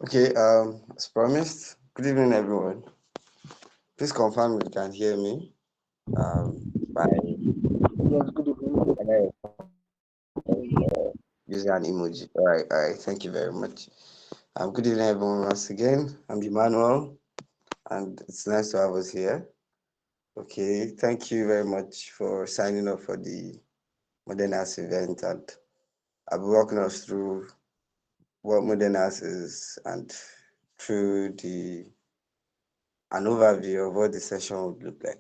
Okay, as promised, good evening, everyone. Please confirm you can hear me by Yes, good evening. using an emoji. All right, thank you very much. Good evening, everyone, once again. I'm Emmanuel, and it's nice to have us here. Okay, thank you very much for signing up for the Modern Arts event, and I'll be walking us through what Modern Arts is and through an overview of what the session would look like.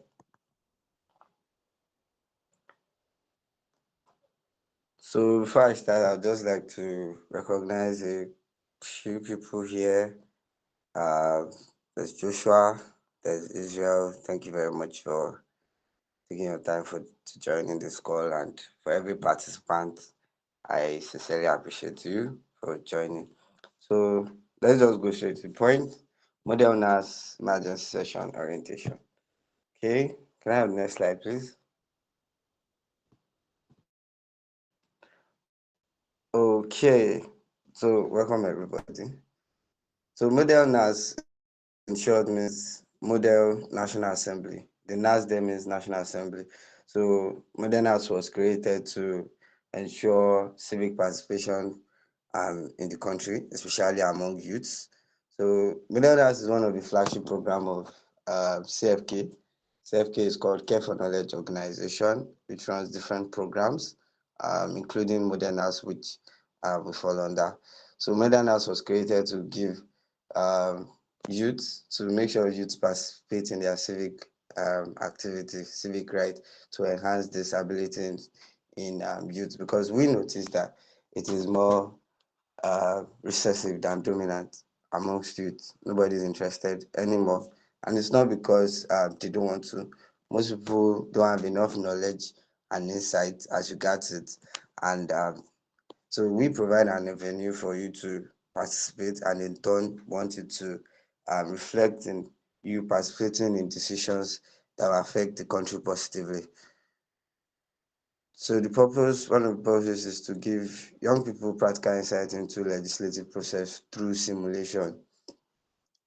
So before I start, I'd just like to recognize a few people here. Uh, there's Joshua, there's Israel. Thank you very much for taking your time to join in this call, and for every participant, I sincerely appreciate you for joining. So let's just go straight to the point. Model NASS emergency session orientation. Okay, can I have the next slide, please? Okay, so welcome everybody. So model NAS in short means Model National Assembly. The NAS there means National Assembly. So model NAS was created to ensure civic participation in the country, especially among youths. So model NAS is one of the flagship program of CFK. CFK is called Care for Knowledge Organization, which runs different programs, including model NAS, which we fall under. So model NAS was created to give um, youth to make sure youth participate in their civic activity, civic right to enhance this ability in youth because we notice that it is more recessive than dominant amongst youth. Nobody's interested anymore. And it's not because they don't want to. Most people don't have enough knowledge and insight as regards it. And so we provide an avenue for you to participate and in turn want you to reflect in you participating in decisions that will affect the country positively. So one of the purposes is to give young people practical insight into legislative process through simulation.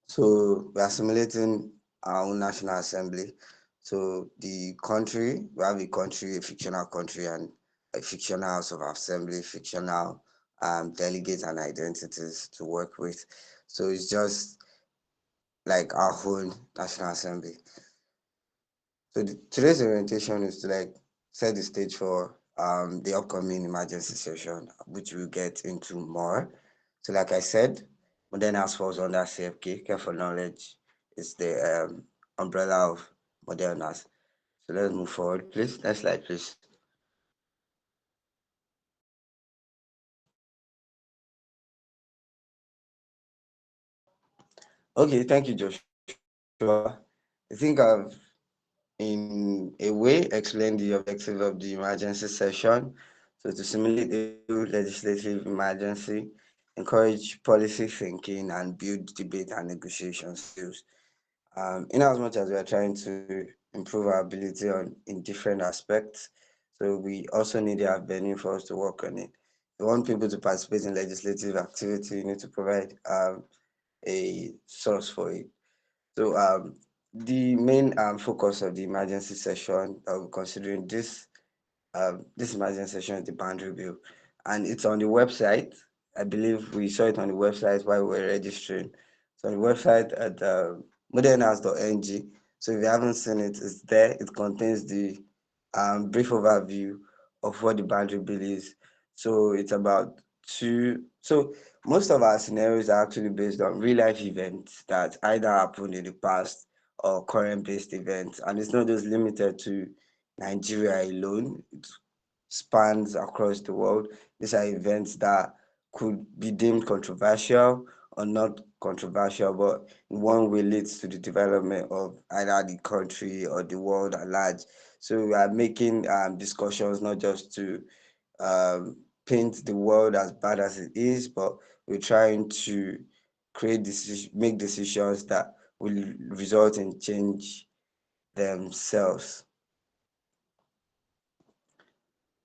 So we are simulating our own National Assembly. So the country, we have a country, a fictional country, and a fictional House of Assembly, fictional delegates and identities to work with. So it's just like our own National Assembly. So today's orientation is to like set the stage for the upcoming emergency session, which we'll get into more. So like I said, Modern House falls under CFK, Care for Knowledge is the umbrella of Modern House. So let's move forward, please. Next slide, please. Okay, thank you, Joshua. I think I've in a way explain the objective of the emergency session. So to simulate a real legislative emergency, encourage policy thinking and build debate and negotiation skills. In as much as we are trying to improve our ability on in different aspects, so we also need a venue for us to work on it. If you want people to participate in legislative activity, you need to provide a source for it. So the main focus of the emergency session that we're considering this emergency session is the boundary bill, and it's on the website. I believe we saw it on the website while we were registering. So on the website at modernhouse.ng. So if you haven't seen it, it's there. It contains the brief overview of what the boundary bill is. So it's about two. So most of our scenarios are actually based on real life events that either happened in the past or current based events, and it's not just limited to Nigeria alone. It spans across the world. These are events that could be deemed controversial or not controversial, but in one way leads to the development of either the country or the world at large. So we are making discussions not just to paint the world as bad as it is, but we're trying to make decisions that will result in change themselves.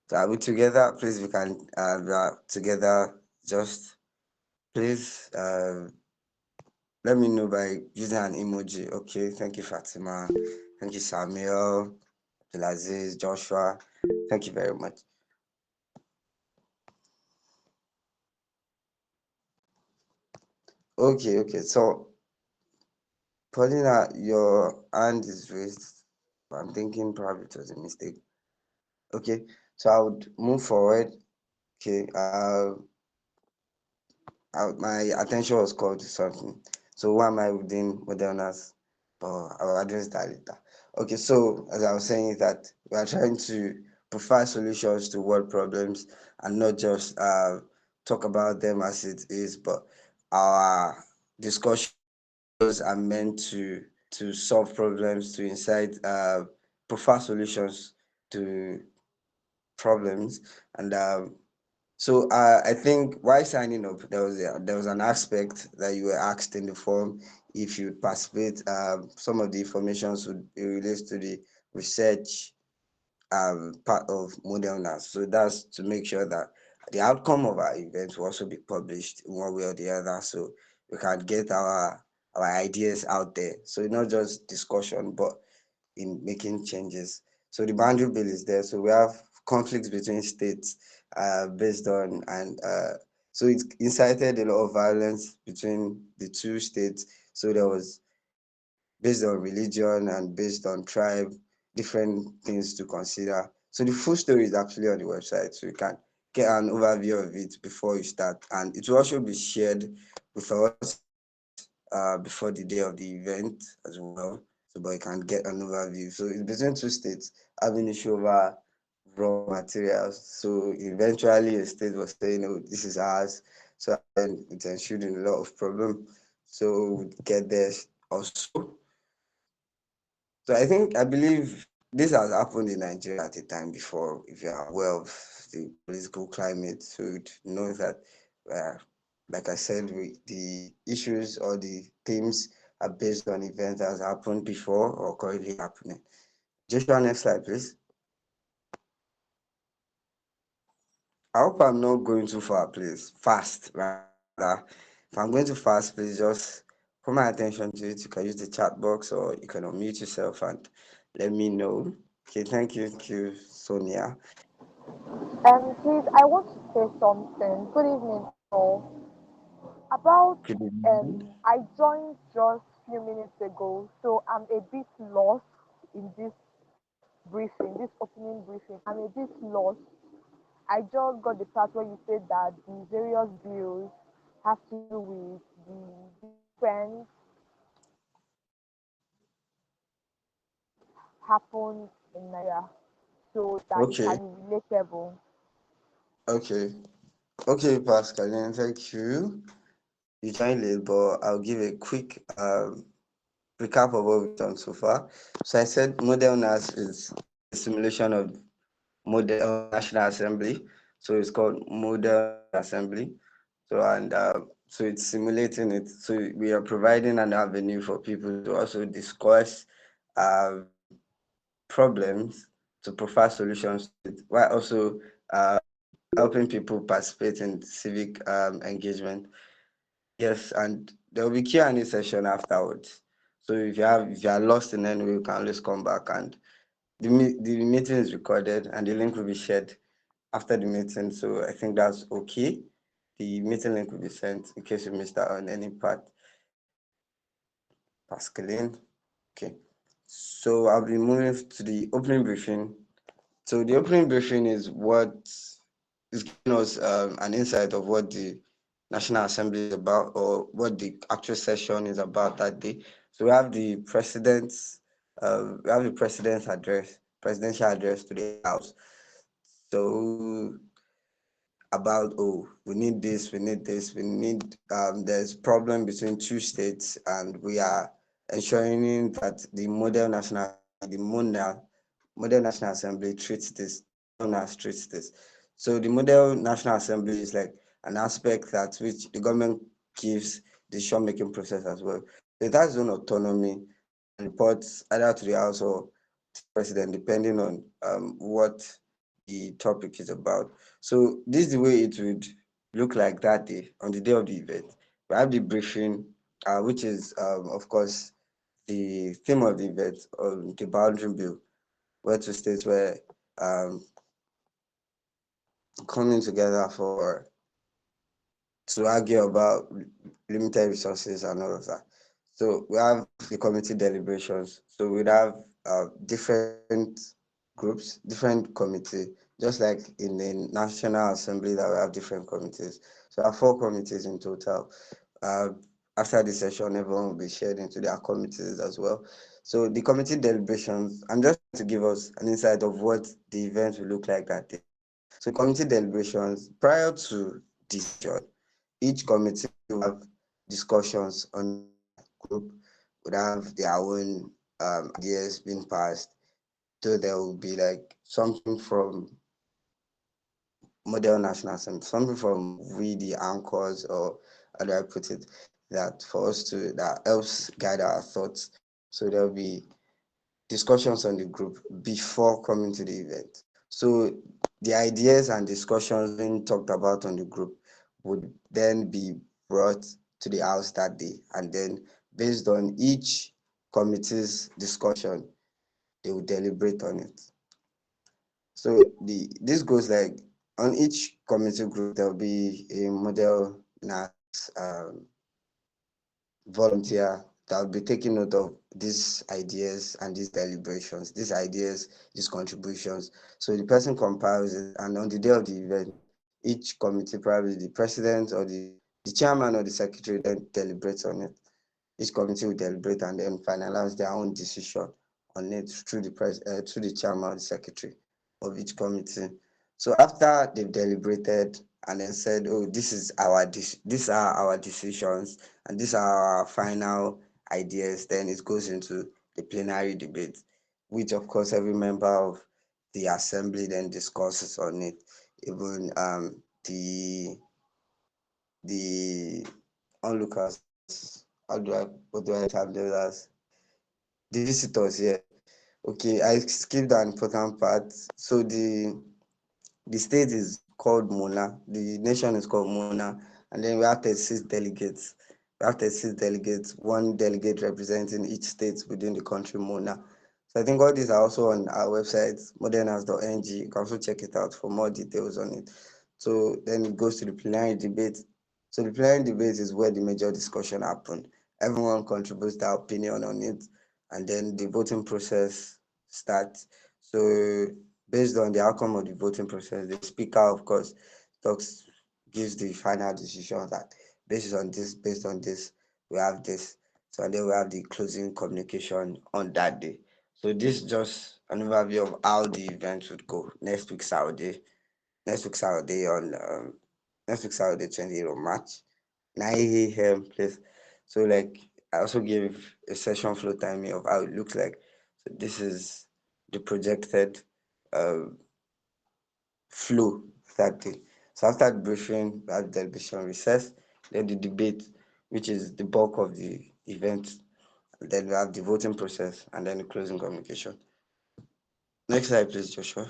So are we together? Please, we can we are together. Just please. let me know by using an emoji. Okay, thank you, Fatima. Thank you, Samuel, Abdulaziz, Joshua. Thank you very much. Okay. So, Paulina, your hand is raised. I'm thinking probably it was a mistake. Okay, so I would move forward. Okay, my attention was called to something. So why am I within Modernas? I'll address that later. Okay, so as I was saying is that we are trying to provide solutions to world problems and not just talk about them as it is, but our discussions and videos are meant to solve problems, to incite provide solutions to problems, and so I think while signing up, there was an aspect that you were asked in the form if you participate. Some of the information would it relates to the research part of model NASS. So that's to make sure that the outcome of our event will also be published in one way or the other, so we can get our ideas out there. So not just discussion, but in making changes. So the boundary bill is there. So we have conflicts between states based on and so it incited a lot of violence between the two states. So there was based on religion and based on tribe, different things to consider. So the full story is actually on the website, so you can get an overview of it before you start, and it will also be shared with us before the day of the event as well. So, but you can get an overview. So it's between two states having issue over raw materials. So eventually, a state was saying, "Oh, this is ours." So then it ensued in a lot of problem. So we get there also. So I believe this has happened in Nigeria at a time before. If you are aware of the political climate, so you'd know that, uh, like I said, the issues or the themes are based on events that has happened before or currently happening. Joshua, next slide, please. I hope I'm not going too far, please. Fast, rather. If I'm going too fast, please just put my attention to it. You can use the chat box or you can unmute yourself and let me know. Okay, thank you, Sonia. Please, I want to say something. Good evening, all. About Good evening. I joined just few minutes ago, so I'm a bit lost in this briefing, this opening briefing. I'm a bit lost. I just got the part where you said that the various bills have to do with the different happens in Nigeria, so that it Okay, can be relatable. okay, okay, Pascaline, thank you. You joined late, but I'll give a quick recap of what we've done so far. So I said model NAS is a simulation of model National Assembly. So it's called Model National Assembly. So and so it's simulating it. So we are providing an avenue for people to also discuss um, problems to provide solutions to it, while also helping people participate in civic engagement. Yes, and there will be Q&A session afterwards. So if you are lost in any way, you can always come back, and the meeting is recorded and the link will be shared after the meeting. So I think that's okay. The meeting link will be sent in case you missed out on any part. Pascaline. Okay. So I'll be moving to the opening briefing. So the opening briefing is what is giving us an insight of what the National Assembly is about or what the actual session is about that day. So we have the president's address, presidential address to the House. So about, oh, we need this, we need this, we need there's problem between two states, and we are ensuring that the model national assembly, the model national assembly treats this, the model NAS treats this. So the model national assembly is like an aspect that which the government gives decision making process as well. So it has its own autonomy and reports either to the House or to the president, depending on what the topic is about. So this is the way it would look like that day on the day of the event. We have the briefing, which is, of course, the theme of the event, the boundary bill, where two states were um, coming together for to argue about limited resources and all of that. So we have the committee deliberations. So we'd have different groups, different committee, just like in the National Assembly that we have different committees. So I have four committees in total. Uh, After the session, everyone will be shared into their committees as well. So the committee deliberations, I'm just trying to give us an insight of what the event will look like that day. So committee deliberations, prior to the session, each committee will have discussions on their group, would have their own ideas being passed. So there will be like something from model national assembly, something from we the anchors, or how do I put it, that for us to that helps guide our thoughts. So there'll be discussions on the group before coming to the event. So the ideas and discussions being talked about on the group would then be brought to the house that day, and then based on each committee's discussion, they will deliberate on it. So this goes like on each committee group there will be a model NASS volunteer that will be taking note of these ideas and these deliberations, these ideas, these contributions. So the person compiles it, and on the day of the event, each committee, probably the president or the chairman or the secretary, then deliberates on it. Each committee will deliberate and then finalize their own decision on it through through the chairman or the secretary of each committee. So after they've deliberated and then said, "Oh, these are our decisions and these are our final ideas," then it goes into the plenary debate, which of course every member of the assembly then discusses on it. Even the onlookers, what do I term them as? The visitors, yeah. Okay, I skipped an important part. So the state is called Mona, the nation is called Mona, and then we have 36 delegates. We have 36 delegates, one delegate representing each state within the country, Mona. So I think all these are also on our website, modernas.ng. You can also check it out for more details on it. So then it goes to the plenary debate. So the plenary debate is where the major discussion happened. Everyone contributes their opinion on it, and then the voting process starts. So based on the outcome of the voting process, the speaker, of course, talks, gives the final decision that based on this, we have this. So and then we have the closing communication on that day. So this is just an overview of how the event would go. Next week Saturday on next week Saturday 28th of March, 9 a.m. please. So like I also gave a session flow timing of how it looks like. So this is the projected uh, flow that day. So after the briefing, we have the deliberation recess, then the debate, which is the bulk of the event, and then we have the voting process and then the closing communication. Next slide, please, Joshua.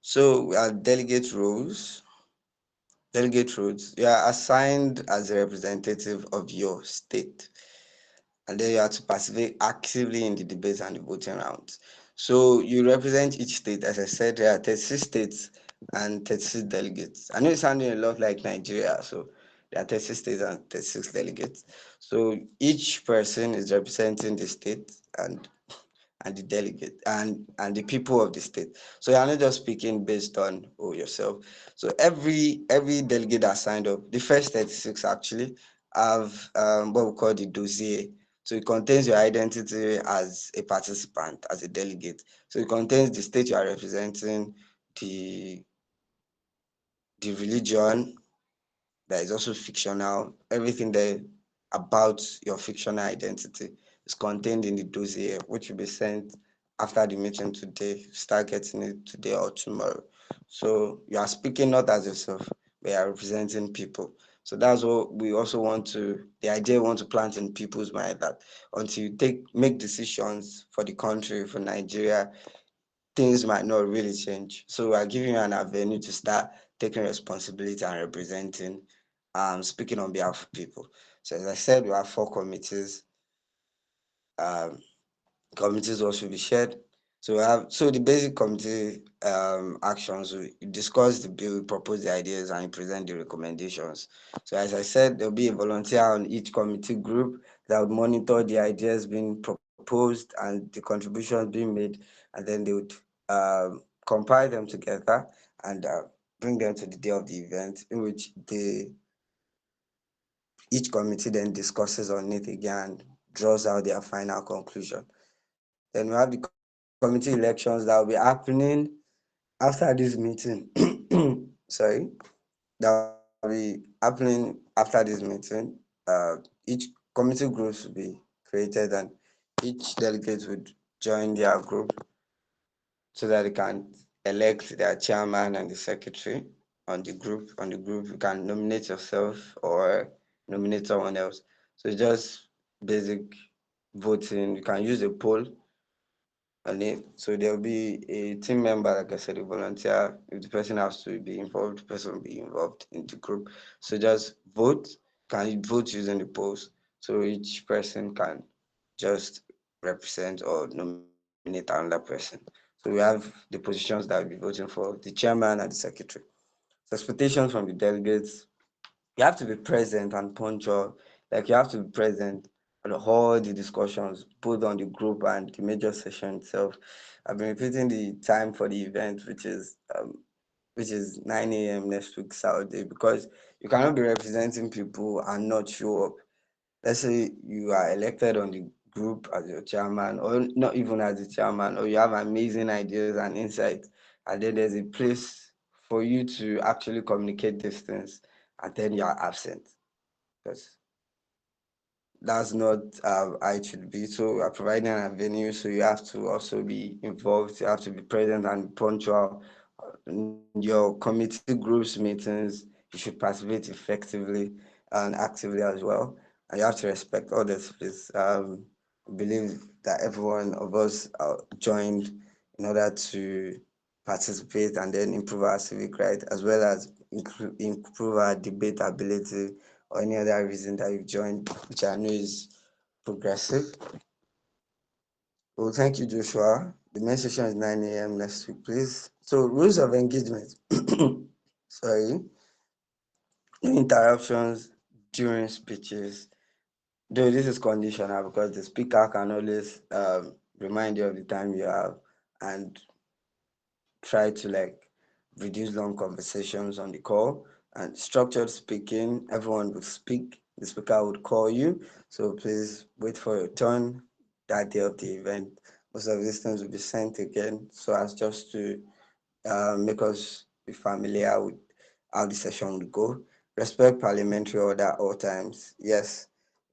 So we have delegate roles. Delegate roles. You are assigned as a representative of your state, and then you have to participate actively in the debates and the voting rounds. So you represent each state. As I said, there are 36 states and 36 delegates. I know it's sounding a lot like Nigeria, so there are 36 states and 36 delegates. So each person is representing the state and the delegate and the people of the state. So you're not just speaking based on yourself. So every delegate that signed up, the first 36 actually have what we call the dossier. So it contains your identity as a participant, as a delegate. So it contains the state you are representing, the the religion, that is also fictional. Everything there about your fictional identity is contained in the dossier, which will be sent after the meeting today. Start getting it today or tomorrow. So you are speaking not as yourself, but you are representing people. So that's what we also want to, the idea we want to plant in people's mind, that until you make decisions for the country, for Nigeria, things might not really change. So we're giving you an avenue to start taking responsibility and representing speaking on behalf of people. So as I said, we have four committees. Um, Committees also be shared. So the basic committee actions, we discuss the bill, we propose the ideas, and we present the recommendations. So as I said, there'll be a volunteer on each committee group that would monitor the ideas being proposed and the contributions being made, and then they would compile them together and bring them to the day of the event, in which each committee then discusses on it again and draws out their final conclusion. Then we have the committee elections that will be happening after this meeting. Sorry, that will be happening after this meeting. Each committee groups will be created, and each delegate would join their group so that they can elect their chairman and the secretary on the group. On the group, you can nominate yourself or nominate someone else. So it's just basic voting. You can use a poll on it. So there'll be a team member, like I said, a volunteer. If the person has to be involved, the person will be involved in the group. So just vote. Can you vote using the polls? So each person can just represent or nominate another person. So we have the positions that we'll be voting for, the chairman and the secretary. So expectations from the delegates, you have to be present and punctual. Like you have to be present on all the discussions, both on the group and the major session itself. I've been repeating the time for the event, which is 9 a.m. next week Saturday, because you cannot be representing people and not show up. Let's say you are elected on the group as your chairman, or not even as the chairman, or you have amazing ideas and insights, and then there's a place for you to actually communicate these things, and then you are absent. Because that's not how it should be. So we are providing a venue, so you have to also be involved, you have to be present and punctual. In your committee groups meetings, you should participate effectively and actively as well. And you have to respect others, please. I believe that every one of us joined in order to participate and then improve our civic right, as well as improve our debate ability, or any other reason that you've joined, which I know is progressive. Well, thank you, Joshua. The main session is 9 a.m. next week, please. So, rules of engagement. Sorry. No interruptions during speeches. Though this is conditional because the speaker can always remind you of the time you have and try to reduce long conversations on the call. And structured speaking, everyone would speak, the speaker would call you, so please wait for your turn that day of the event. Most of these things will be sent again so as just to make us be familiar with how the session will go. Respect parliamentary order at all times. Yes,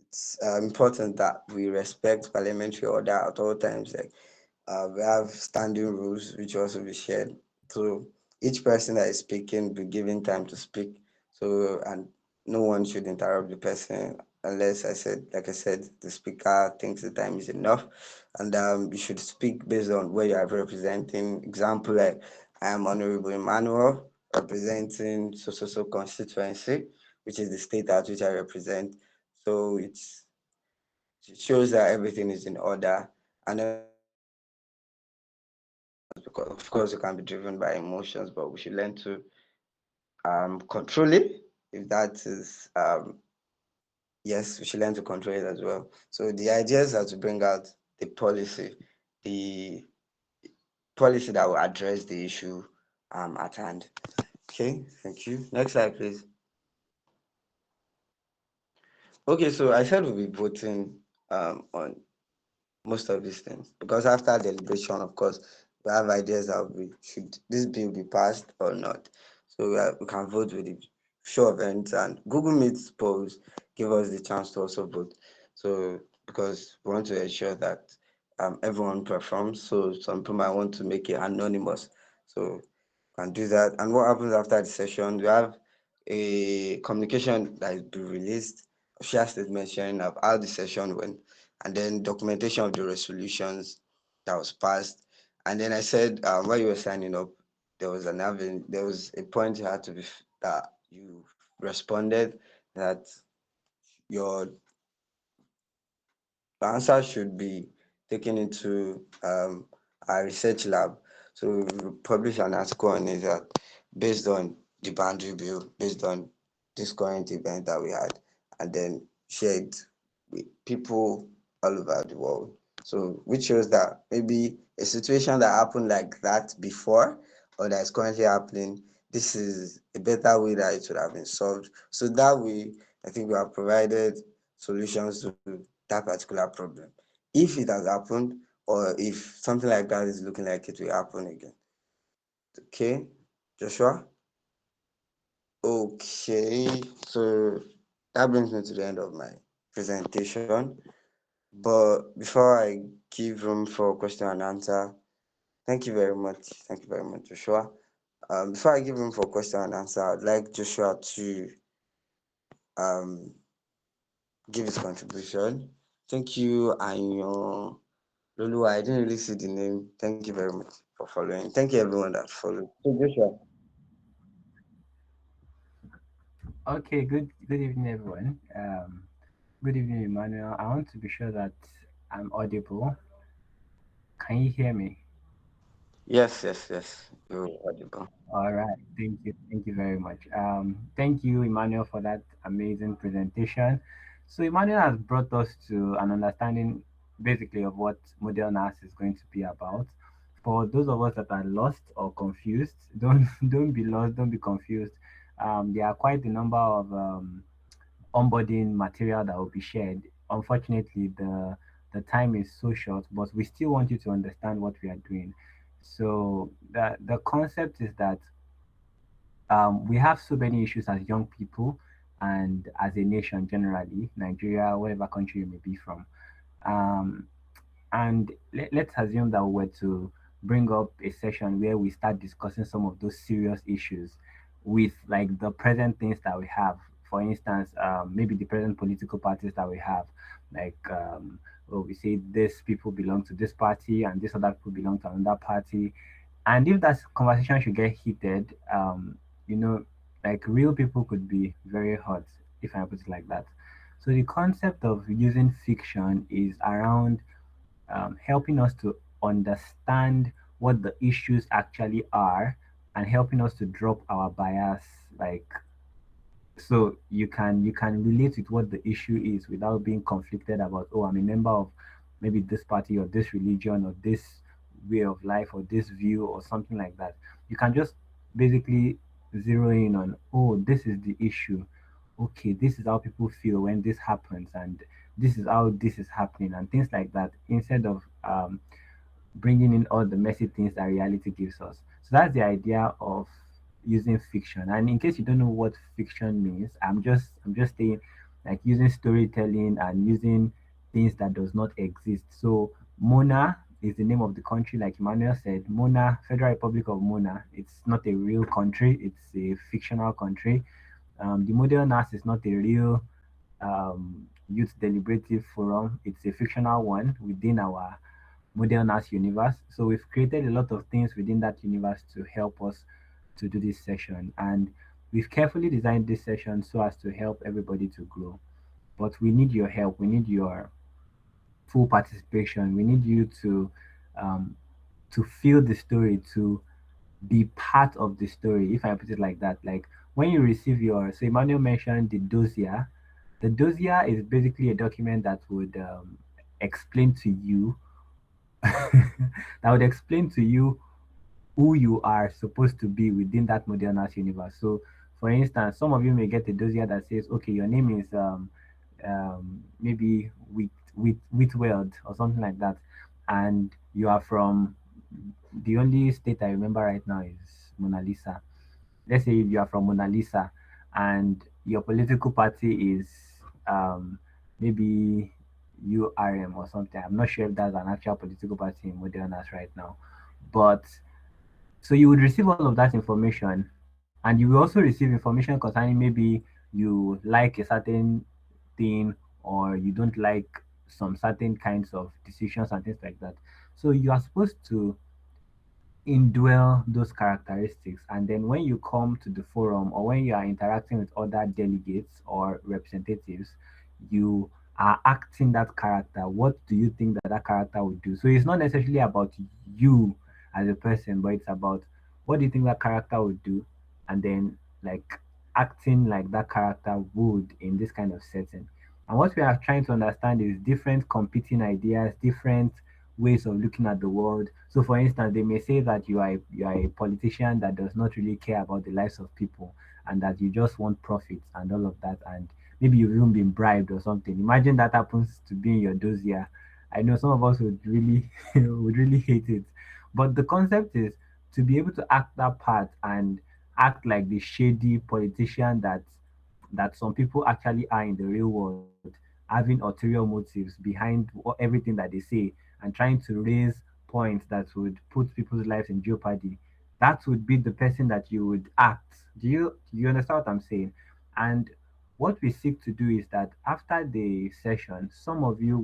it's important that we respect parliamentary order at all times. We have standing rules which also be shared. So each person that is speaking be given time to speak. So and no one should interrupt the person unless like I said, the speaker thinks the time is enough, and you should speak based on where you are representing. Example, like I am Honorable Emmanuel representing so constituency, which is the state at which I represent. So it shows that everything is in order. And then we have emotions, because of course it can be driven by emotions, but we should learn to control it. If that is yes, we should learn to control it as well. So the ideas are to bring out the policy that will address the issue at hand. Okay, thank you. Next slide, please. Okay, so I said we'll be voting on most of these things, because after deliberation, of course, we have ideas that we should this bill be passed or not. So we can vote with the show of hands, and Google Meet polls give us the chance to also vote. So because we want to ensure that everyone performs, so some people might want to make it anonymous. So can do that. And what happens after the session? We have a communication that is be released, share statement sharing of how the session went, and then documentation of the resolutions that was passed. And then I said, while you were signing up, there was a point you had to be that you responded that your the answer should be taken into our research lab. So we publish an article on it that based on the boundary bill, based on this current event that we had, and then shared with people all over the world. So which shows that maybe a situation that happened like that before or that is currently happening, this is a better way that it would have been solved. So that way, I think we have provided solutions to that particular problem. If it has happened, or if something like that is looking like it will happen again. Okay, Joshua? Okay, so that brings me to the end of my presentation. But before I give room for question and answer, thank you very much. Thank you very much, Joshua. Before I give room for question and answer, I'd like Joshua to um, give his contribution. Thank you, Anyo. Lulu, I didn't really see the name. Thank you very much for following. Thank you everyone that followed. So Joshua. Okay, good evening, everyone. Good evening, Emmanuel. I want to be sure that I'm audible. Can you hear me? Yes, yes, yes. You're audible. All right. Thank you very much. Thank you, Emmanuel, for that amazing presentation. So Emmanuel has brought us to an understanding, basically, of what model NAS is going to be about. For those of us that are lost or confused, don't be lost, don't be confused. There are quite a number of onboarding material that will be shared. Unfortunately, the time is so short, but we still want you to understand what we are doing. So the concept is that we have so many issues as young people and as a nation generally, Nigeria, whatever country you may be from. Um, and let's assume that we were to bring up a session where we start discussing some of those serious issues with like the present things that we have. For instance, maybe the present political parties that we have, like well, we say this people belong to this party and this other people belong to another party. And if that conversation should get heated, you know, like real people could be very hurt, if I put it like that. So the concept of using fiction is around helping us to understand what the issues actually are and helping us to drop our bias, like so you can relate with what the issue is without being conflicted about, oh, I'm a member of maybe this party or this religion or this way of life or this view or something like that. You can just basically zero in on, oh, this is the issue. Okay, this is how people feel when this happens, and this is how this is happening, and things like that, instead of bringing in all the messy things that reality gives us. So that's the idea of using fiction. And in case you don't know what fiction means, I'm just saying like using storytelling and using things that does not exist. So Mona is the name of the country, like Emmanuel said. Mona, Federal Republic of Mona. It's not a real country. It's a fictional country. The model NAS is not a real youth deliberative forum. It's a fictional one within our modern arts universe. So we've created a lot of things within that universe to help us to do this session. And we've carefully designed this session so as to help everybody to grow. But we need your help. We need your full participation. We need you um, to feel the story, to be part of the story, if I put it like that. Like when you receive your, so Emmanuel mentioned the dossier. The dossier is basically a document that would explain to you that would explain to you who you are supposed to be within that modern art universe. So, for instance, some of you may get a dossier that says, okay, your name is maybe Whitweld or something like that, and you are from the only state I remember right now is Mona Lisa. Let's say you are from Mona Lisa, and your political party is maybe URM or something. I'm not sure if that's an actual political party in Modernas right now, but so you would receive all of that information, and you will also receive information concerning maybe you like a certain thing or you don't like some certain kinds of decisions and things like that. So you are supposed to indwell those characteristics. And then when you come to the forum or when you are interacting with other delegates or representatives, you are acting that character. What do you think that that character would do? So it's not necessarily about you as a person, but it's about what do you think that character would do, and then like acting like that character would in this kind of setting. And what we are trying to understand is different competing ideas, different ways of looking at the world. So, for instance, they may say that you are a politician that does not really care about the lives of people, and that you just want profits and all of that, and maybe you've even been bribed or something. Imagine that happens to be in your dossier. I know some of us would really would really hate it, but the concept is to be able to act that part and act like the shady politician that some people actually are in the real world, having ulterior motives behind everything that they say and trying to raise points that would put people's lives in jeopardy. That would be the person that you would act. Do you understand what I'm saying? And what we seek to do is that after the session, some of you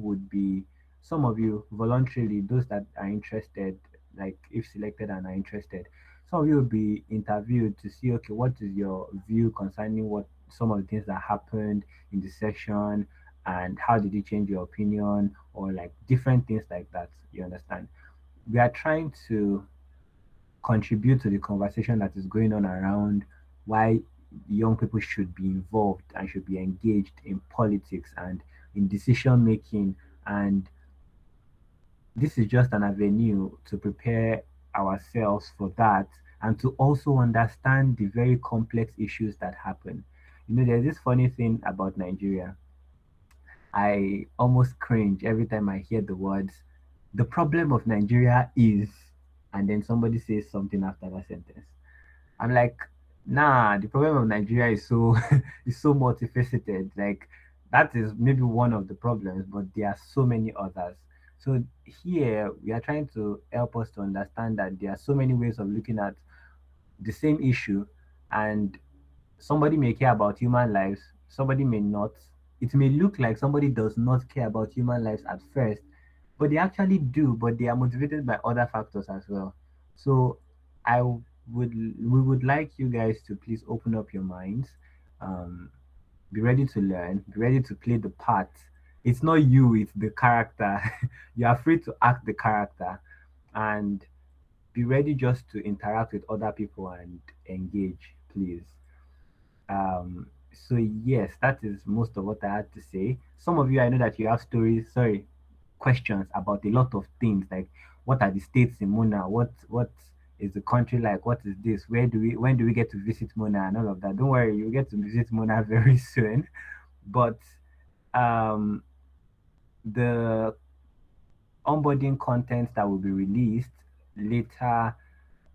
voluntarily, those that are interested, like if selected and are interested, some of you will be interviewed to see, okay, what is your view concerning what some of the things that happened in the session, and how did it change your opinion, or like different things like that. You understand? We are trying to contribute to the conversation that is going on around why young people should be involved and should be engaged in politics and in decision making. And this is just an avenue to prepare ourselves for that and to also understand the very complex issues that happen. You know, there's this funny thing about Nigeria. I almost cringe every time I hear the words, the problem of Nigeria is, and then somebody says something after that sentence. I'm like, nah, the problem of Nigeria is so is so multifaceted. Like that is maybe one of the problems, but there are so many others. So here we are trying to help us to understand that there are so many ways of looking at the same issue, and somebody may care about human lives, somebody may not. It may look like somebody does not care about human lives at first, but they actually do, but they are motivated by other factors as well. So I we would like you guys to please open up your minds, um, be ready to learn, be ready to play the part. It's not you, it's the character. You are free to act the character, and be ready just to interact with other people and engage, please. So yes, that is most of what I had to say. Some of you, I know that you have stories, sorry, questions about a lot of things, like what are the states in Mona? What is the country like? What is this? When do we get to visit Mona and all of that? Don't worry, you'll get to visit Mona very soon. But um, the onboarding content that will be released later,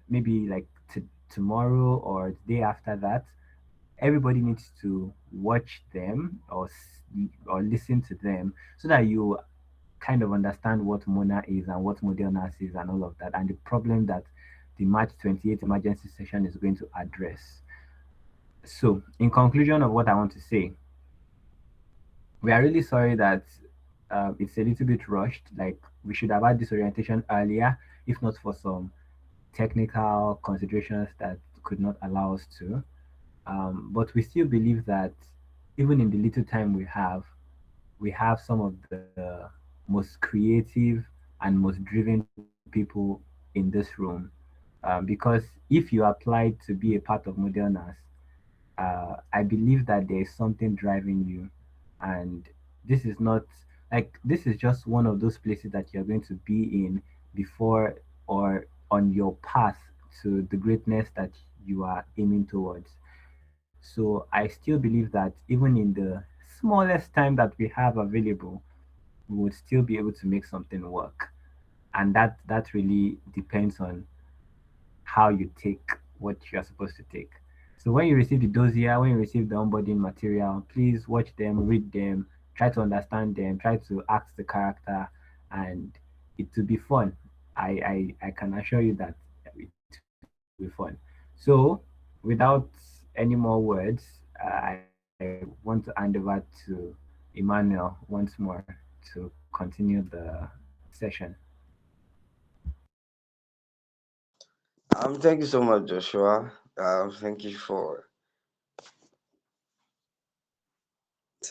maybe like tomorrow or the day after that, everybody needs to watch them or listen to them so that you kind of understand what Mona is and what model NASS is and all of that, and the problem that the March 28th emergency session is going to address. So, in conclusion of what I want to say, we are really sorry that it's a little bit rushed. Like, we should have had this orientation earlier, if not for some technical considerations that could not allow us to. But we still believe that even in the little time we have some of the most creative and most driven people in this room. Because if you applied to be a part of Modernas, I believe that there is something driving you, and this is not like this is just one of those places that you're going to be in before or on your path to the greatness that you are aiming towards. So I still believe that even in the smallest time that we have available, we would still be able to make something work. And that really depends on how you take what you're supposed to take. So when you receive the dossier, when you receive the onboarding material, please watch them, read them, try to understand them, try to act the character, and it will be fun. I can assure you that it will be fun. So without any more words, I want to hand over to Emmanuel once more to continue the session. Thank you so much, Joshua. Thank you for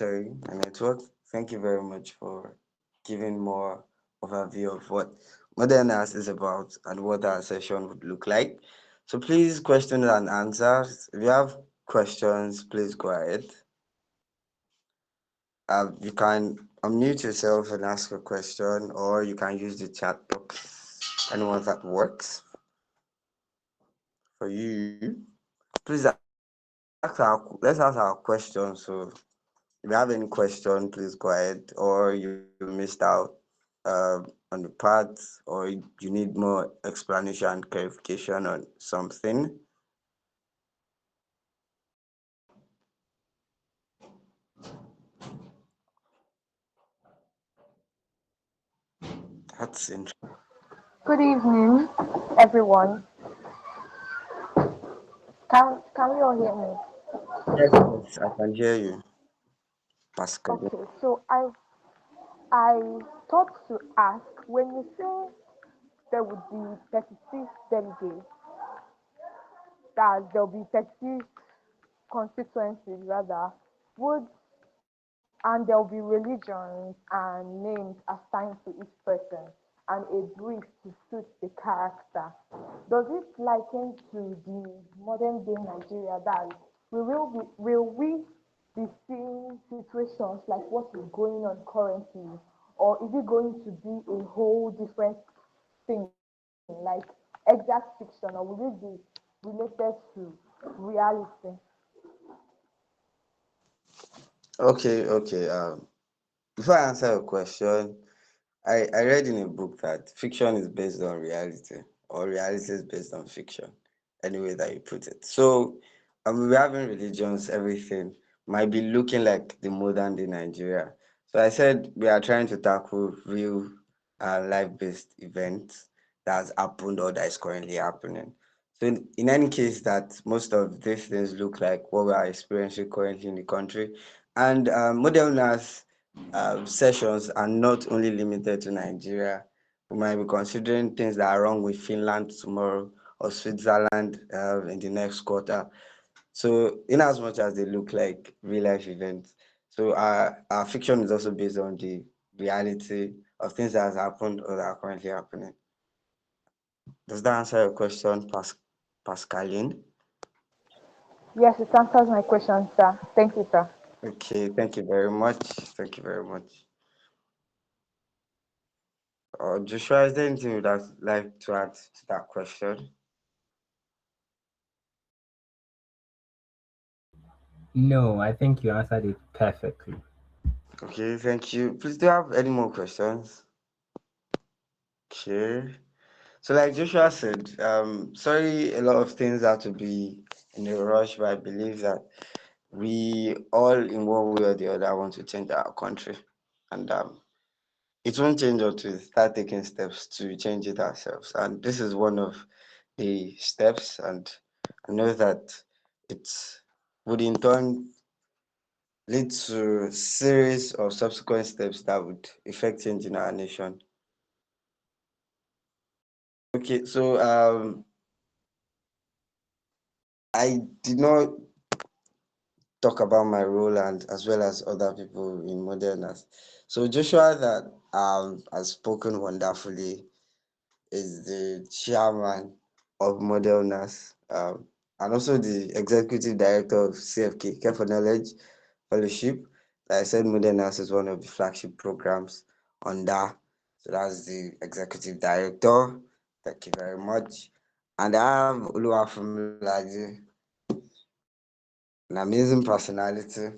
my network. Thank you very much for giving more overview of what modern art is about and what our session would look like. So please, questions and answers. If you have questions, please go ahead. You can unmute yourself and ask a question, or you can use the chat box. Anyone that works for you. Please let's ask our question. So if you have any question, please go ahead, or you missed out on the part, or you need more explanation and clarification on something. That's interesting. Good evening, everyone. Can we all hear me? Yes, yes, I can hear you, Pascal. Okay, so I thought to ask, when you say there would be 36 delegates, that there'll be 36 constituencies rather, would and there'll be religions and names assigned to each person and a brief to suit the character. Does it liken to the modern day Nigeria that will we be seeing situations like what is going on currently, or is it going to be a whole different thing, like exact fiction, or will it be related to reality? Okay, okay. Before I answer your question, I read in a book that fiction is based on reality, or reality is based on fiction, any way that you put it. So, we're having religions, everything might be looking like the modern day Nigeria. So, I said we are trying to tackle real life based events that has happened or that is currently happening. So, in any case, that most of these things look like what we are experiencing currently in the country. And modern sessions are not only limited to Nigeria. We might be considering things that are wrong with Finland tomorrow or Switzerland in the next quarter. So, in as much as they look like real life events, so our fiction is also based on the reality of things that has happened or that are currently happening. Does that answer your question, Pascaline? Yes, it answers my question, sir. Thank you, sir. Okay, thank you very much. Thank you very much. Joshua, is there anything you'd like to add to that question? No, I think you answered it perfectly. Okay, thank you. Please, do you have any more questions? Okay. So, like Joshua said, sorry, a lot of things have to be in a rush, but I believe that we all, in one way or the other, want to change our country, and it won't change until we start taking steps to change it ourselves. And this is one of the steps, and I know that it would in turn lead to series of subsequent steps that would effect change in our nation. Okay, so I did not talk about my role and as well as other people in moderners. So Joshua that has spoken wonderfully is the chairman of moderners and also the executive director of CFK Care for Knowledge Fellowship. Like I said, moderners is one of the flagship programs on that. So that's the executive director. Thank you very much. And I have Oluwafumilade, an amazing personality.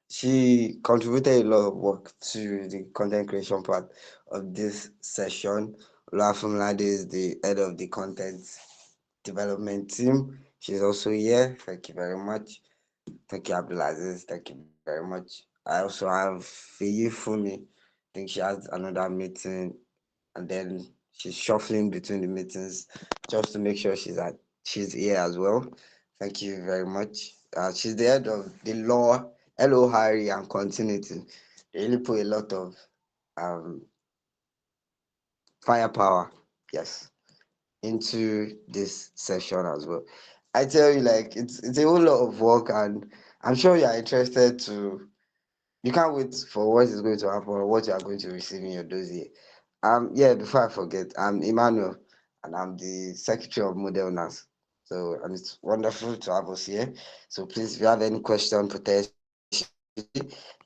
She contributed a lot of work to the content creation part of this session. Olafumlade is the head of the content development team. She's also here. Thank you very much. Thank you, Abdulaziz. Thank you very much. I also have Feyi Fumi. I think she has another meeting and then she's shuffling between the meetings just to make sure she's here as well. Thank you very much. She's the head of the law, LO Harry and continuity. They really put a lot of um, firepower. Yes. into this session as well. I tell you, like it's a whole lot of work, and I'm sure you are interested to. You can't wait for what is going to happen or what you are going to receive in your dossier. Yeah, before I forget, I'm Emmanuel and I'm the Secretary of Model NASS. So, and it's wonderful to have us here. So, please, if you have any question potentially,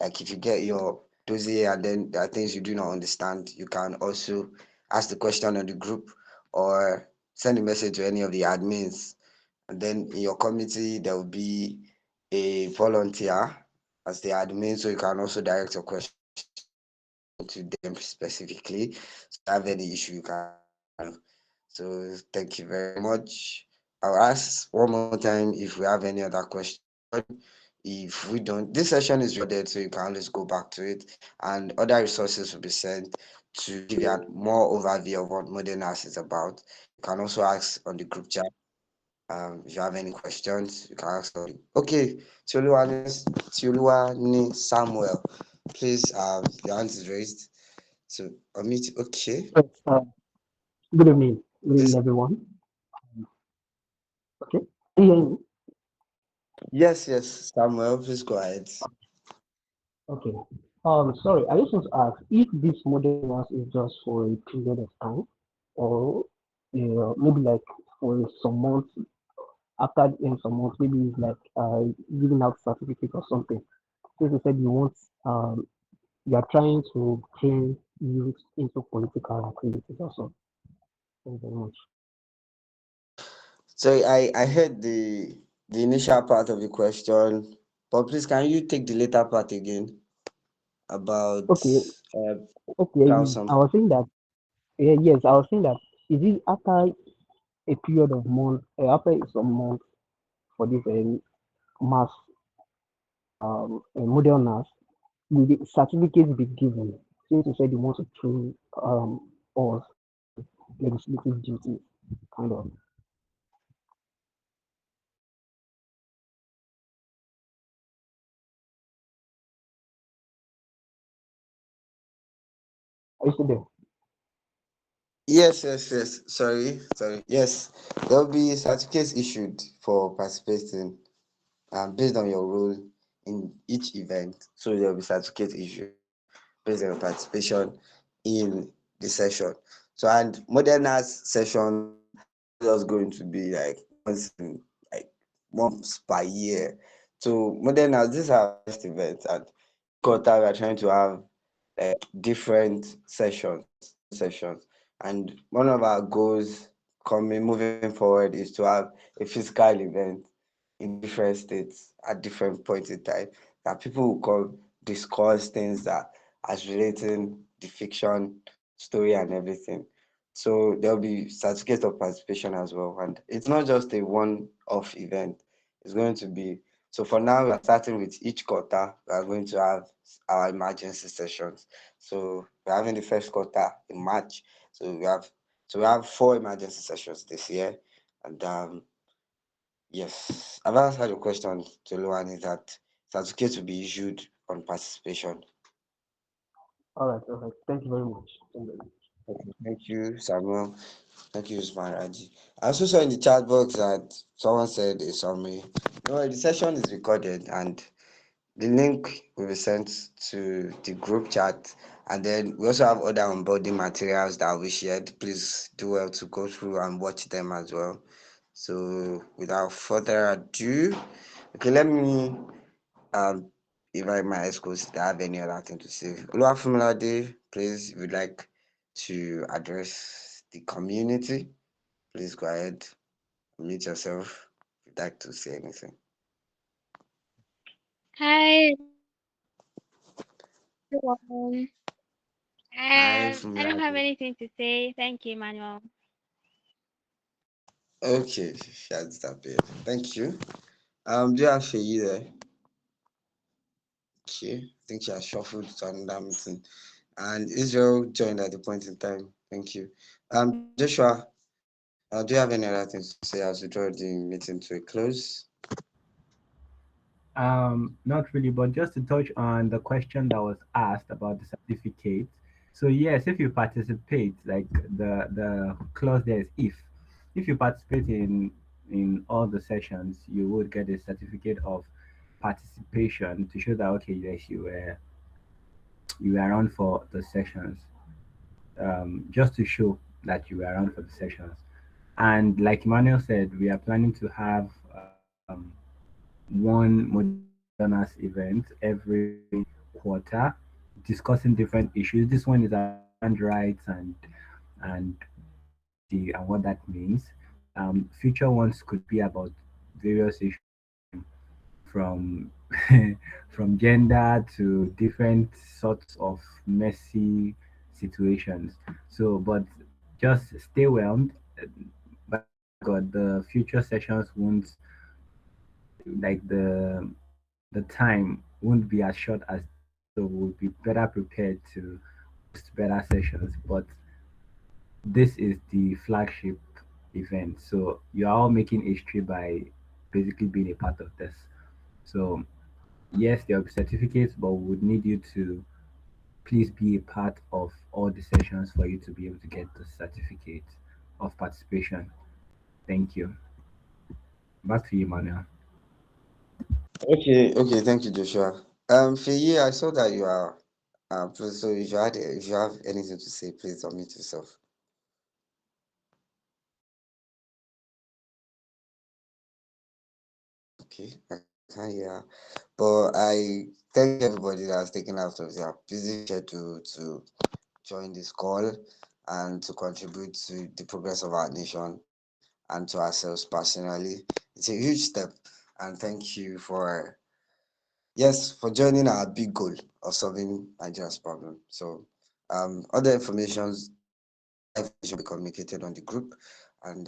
like if you get your dossier and then there are things you do not understand, you can also ask the question on the group or send a message to any of the admins. And then in your committee, there will be a volunteer as the admin, so you can also direct your question to them specifically. So if you have any issue, you can let them know. So thank you very much. I'll ask one more time if we have any other question. If we don't, this session is recorded, so you can always go back to it, and other resources will be sent to give you a more overview of what modern arts is about. You can also ask on the group chat. If you have any questions, you can ask on. Okay, Tioluwani Samuel, please. Your hand is raised. So unmute. Okay. Yes, good evening. Good evening, This. everyone. Okay. Can you hear me? Yes, yes, Samuel. Please go ahead. Okay. Sorry, I just want to ask if this model was is just for a period of time, or maybe like for some months after in some months, maybe it's like giving out certificate or something. Since you said you want you are trying to train youth into political activities also. Thank you very much. So I heard the initial part of the question, but please can you take the later part again about Okay, uh, okay. how some. I was saying that yes, I was saying that is it after a period of months, after some months for this mass model mass, will the certificate be given? Since you said you want to train us legislative duties, kind of. Are you still there? Yes, yes, yes. Sorry. Yes, there will be certificates issued for participating based on your role in each event. So there will be certificate issued based on your participation in the session. So and modern arts sessions are not just going to be like like once per year. So modern arts, these are first events, and each quarter we are trying to have like different sessions. And one of our goals coming moving forward is to have a physical event in different states at different points in time that people will come discuss things that as relating the fiction story and everything. So there'll be certificate of participation as well. And it's not just a one-off event. It's going to be so for now we are starting with each quarter. We are going to have our emergency sessions. So we're having the first quarter in March. So we have four emergency sessions this year. And yes, I've answered your question to Luan is that certificates will be issued on participation. All right, all right. Thank you very much. Thank you very much. Okay, thank you, Samuel. Thank you, Usman Raji. I also saw in the chat box that someone said a summary. No, the session is recorded and the link will be sent to the group chat. And then we also have other onboarding materials that we shared. Please do well to go through and watch them as well. So without further ado, okay, let me um invite my escorts to have any other thing to say. Oluwafumilade, please, if you'd like to address the community, please go ahead, mute yourself if you'd like to say anything. Hi everyone. Hi, I don't have Fumilade. anything to say. Thank you, Manuel. Okay, she has disappeared. Thank you. Do you have Feyi there? Okay, I think she has shuffled to another meeting. And Israel joined at the point in time. Thank you. Joshua, do you have any other things to say as we draw the meeting to a close? Not really, but just to touch on the question that was asked about the certificate. So yes, if you participate, like the clause there is if. if you participate in all the sessions, you would get a certificate of participation to show that okay, yes, you were around for the sessions, just to show that you were around for the sessions. And like Emmanuel said, we are planning to have one Moderners event every quarter, discussing different issues. This one is about land rights and privacy and what that means. Future ones could be about various issues from from gender to different sorts of messy situations. So, but just stay whelmed. By the grace of God, the future sessions won't like the time won't be as short as this, so we'll be better prepared to host better sessions. But this is the flagship event, so you are all making history by basically being a part of this. So yes, there will be certificates, but we would need you to please be a part of all the sessions for you to be able to get the certificate of participation. Thank you. Back to you, Manuel. Okay, thank you, Joshua. Faye, I saw that you are so if you have anything to say, please unmute yourself. Okay, I can't hear. But I thank everybody that's taken out of their busy schedule to join this call and to contribute to the progress of our nation and to ourselves personally. It's a huge step, and thank you for yes for joining our big goal of solving Nigeria's problem. So, other information will be communicated on the group, and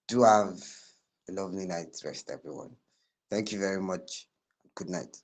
do have a lovely night rest, everyone. Thank you very much. Good night.